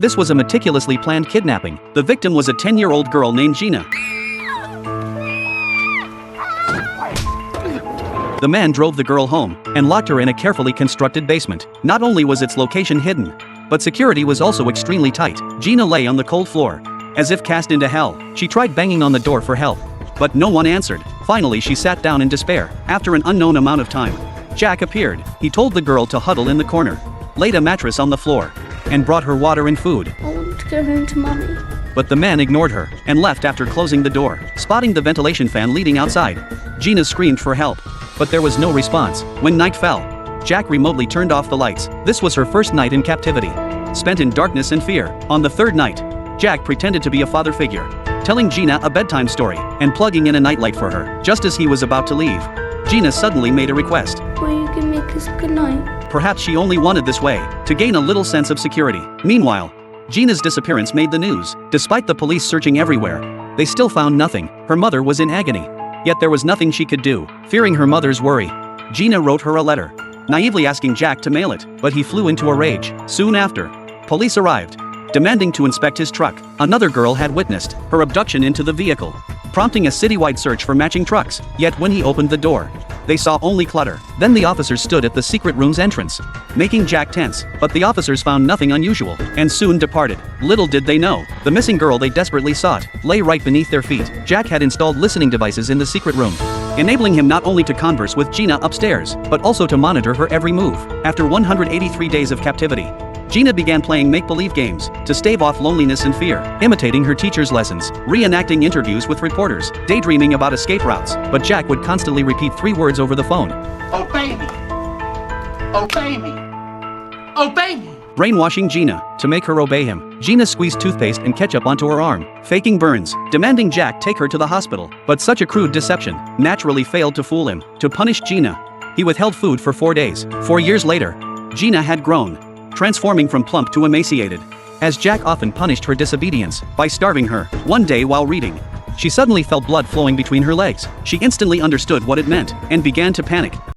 This was a meticulously planned kidnapping. The victim was a 10-year-old girl named Gina. The man drove the girl home and locked her in a carefully constructed basement. Not only was its location hidden, but security was also extremely tight. Gina lay on the cold floor, as if cast into hell. She tried banging on the door for help, but no one answered. Finally, she sat down in despair. After an unknown amount of time, Jack appeared. He told the girl to huddle in the corner, laid a mattress on the floor, and brought her water and food. I want to go home to Mummy. But the man ignored her and left after closing the door. Spotting the ventilation fan leading outside, Gina screamed for help, but there was no response. When night fell, Jack remotely turned off the lights. This was her first night in captivity, spent in darkness and fear. On the third night, Jack pretended to be a father figure, telling Gina a bedtime story and plugging in a nightlight for her. Just as he was about to leave, Gina suddenly made a request. Will you give me a kiss goodnight? Perhaps she only wanted this way to gain a little sense of security. Meanwhile, Gina's disappearance made the news. Despite the police searching everywhere, they still found nothing. Her mother was in agony, yet there was nothing she could do. Fearing her mother's worry, Gina wrote her a letter, naively asking Jack to mail it, but he flew into a rage. Soon after, police arrived, demanding to inspect his truck. Another girl had witnessed her abduction into the vehicle, prompting a citywide search for matching trucks. Yet when he opened the door, they saw only clutter. Then the officers stood at the secret room's entrance, making Jack tense. But the officers found nothing unusual, and soon departed. Little did they know, the missing girl they desperately sought lay right beneath their feet. Jack had installed listening devices in the secret room, enabling him not only to converse with Gina upstairs, but also to monitor her every move. After 183 days of captivity, Gina began playing make-believe games to stave off loneliness and fear, imitating her teacher's lessons, reenacting interviews with reporters, daydreaming about escape routes. But Jack would constantly repeat 3 words over the phone. Obey me. Obey me. Obey me. Brainwashing Gina to make her obey him. Gina squeezed toothpaste and ketchup onto her arm, faking burns, demanding Jack take her to the hospital. But such a crude deception naturally failed to fool him. To punish Gina, he withheld food for 4 days. 4 years later, Gina had grown, transforming from plump to emaciated, as Jack often punished her disobedience by starving her. One day while reading, she suddenly felt blood flowing between her legs. She instantly understood what it meant and began to panic.